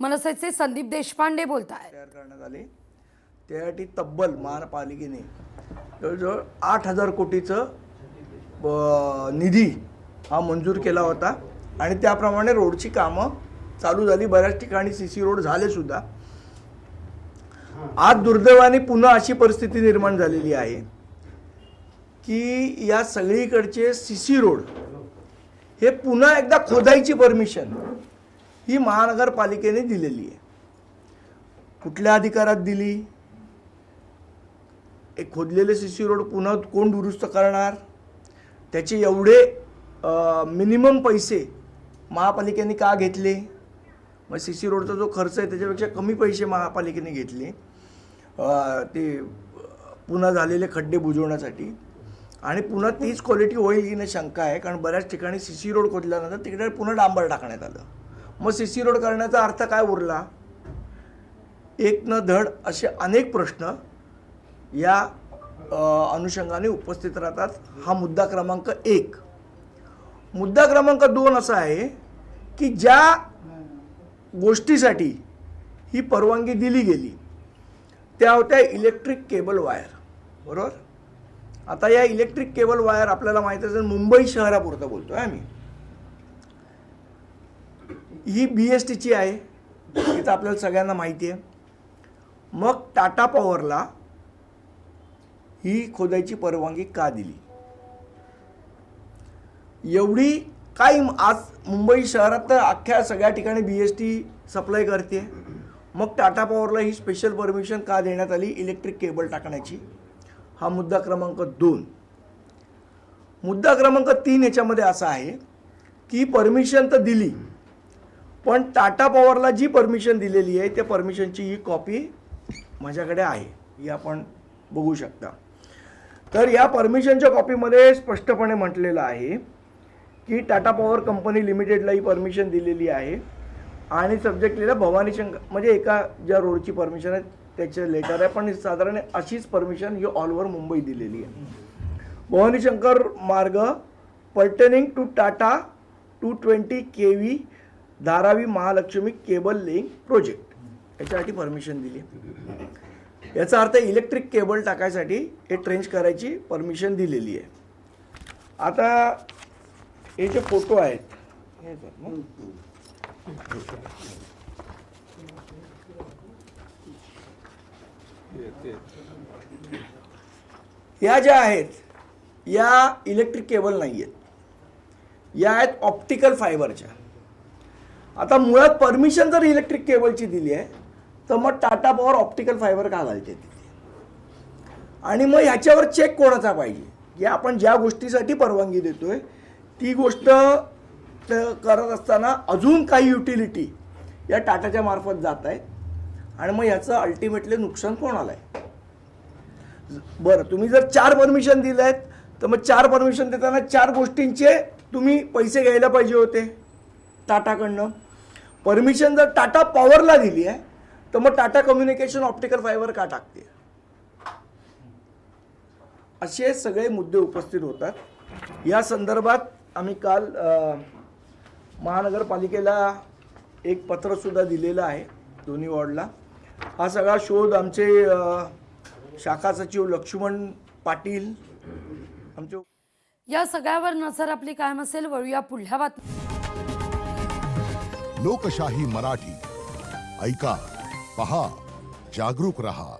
मनसेचे संदीप देशपांडे बोलतायत। तयार करण्यात आले त्यासाठी तब्बल महापालिकेने जवळजवळ 8,000 कोटीचं निधी हा मंजूर केला होता आणि त्याप्रमाणे रोडची कामं चालू झाली। बऱ्याच ठिकाणी सीसी रोड झाले सुद्धा। आज दुर्दैवाने पुन्हा अशी परिस्थिती निर्माण झालेली आहे की या सगळीकडचे सीसी रोड हे पुन्हा एकदा खोदायची परमिशन ही महानगरपालिकेने दिलेली आहे। कुठल्या अधिकारात दिली? एक खोदलेले सीसी रोड पुन्हा कोण दुरुस्त करणार? त्याचे एवढे मिनिमम पैसे महापालिकेने का घेतले? मग सीसी रोडचा जो खर्च आहे त्याच्यापेक्षा कमी पैसे महापालिकेने घेतले ते पुन्हा झालेले खड्डे बुजवण्यासाठी। आणि पुन्हा तीच क्वालिटी होईल ही शंका आहे, कारण बऱ्याच ठिकाणी सीसी रोड खोदल्यानंतर तिकडे पुन्हा डांबर टाकण्यात आलं। मग सीसी रोड करण्याचा अर्थ काय उरला? एक न धड असे अनेक प्रश्न या अनुषंगाने उपस्थित राहतात। हा मुद्दा क्रमांक 1। मुद्दा क्रमांक 2 असा आहे की ज्या गोष्टीसाठी ही परवानगी दिली गेली त्या होत्या इलेक्ट्रिक केबल वायर, बरोबर? आता या इलेक्ट्रिक केबल वायर आपल्याला माहिती असेल मुंबई शहरापुरतं बोलतोय आम्ही। ही BSTची आहे, हे तर आपल्याला सगळ्यांना माहिती आहे। मग टाटा पॉवरला ही खोदायची परवानगी का दिली? एवढी काही आज मुंबई शहरात तर अख्ख्या सगळ्या ठिकाणी BST सप्लाय करते, मग टाटा पॉवरला ही स्पेशल परमिशन का देण्यात आली इलेक्ट्रिक केबल टाकण्याची? हा मुद्दा क्रमांक 2। मुद्दा क्रमांक 3 याच्यामध्ये असा आहे की परमिशन तर दिली, पण टाटा पॉवरला जी परमिशन दिलेली आहे त्या परमिशनची ही कॉपी माझ्याकडे आहे, ही आपण बघू शकता। तर या परमिशनच्या कॉपीमध्ये स्पष्टपणे म्हटलेलं आहे की टाटा पॉवर कंपनी लिमिटेडला ही परमिशन दिलेली आहे आणि सब्जेक्ट लिहिलं भवानी शंकर, म्हणजे एका ज्या रोडची परमिशन आहे त्याचे लेटर आहे, पण साधारण अशीच परमिशन ही ऑल ओव्हर मुंबई दिलेली आहे। Bhavani Shankar Marg pertaining to Tata 220 kV Dharavi Mahalaxmi cable link project याच्यासाठी परमिशन दिली। याचा अर्थ इलेक्ट्रिक केबल टाकायसाठी हे ट्रेंच करायची परमिशन दिलेली आहे। आता हे जे फोटो आहेत या ज्या आहेत या इलेक्ट्रिक केबल नाही आहेत, या आहेत ऑप्टिकल फायबरच्या। आता मुळात परमिशन जर इलेक्ट्रिक केबलची दिली आहे तर मग टाटा पॉवर ऑप्टिकल फायबर का घालते तिथे? आणि मग ह्याच्यावर चेक कोणाचा पाहिजे? या आपण ज्या गोष्टीसाठी परवानगी देतोय ती गोष्ट करत असताना अजून काही युटिलिटी या टाटाच्या मार्फत जात आहेत आणि मग याचं अल्टिमेटली नुकसान कोणाला आहे? बरं, तुम्ही जर 4 परमिशन दिले आहेत तर मग 4 परमिशन देताना 4 गोष्टींचे तुम्ही पैसे घ्यायला पाहिजे होते टाटाकडनं। परमिशन जर टाटा पॉवरला दिली आहे तर मग टाटा कम्युनिकेशन ऑप्टिकल फायबर का टाकते? असे सगळे मुद्दे उपस्थित होतात। या संदर्भात आम्ही काल महानगरपालिकेला एक पत्र सुद्धा दिलेलं आहे दोन्ही वॉर्डला। हा सगळा शोध आमचे शाखा सचिव लक्ष्मण पाटील आमचे या सगळ्यावर नजर आपली कायम असेल। वळूया पुढल्या बातमी। लोकशाही मराठी ऐका, पहा, जागरूक रहा।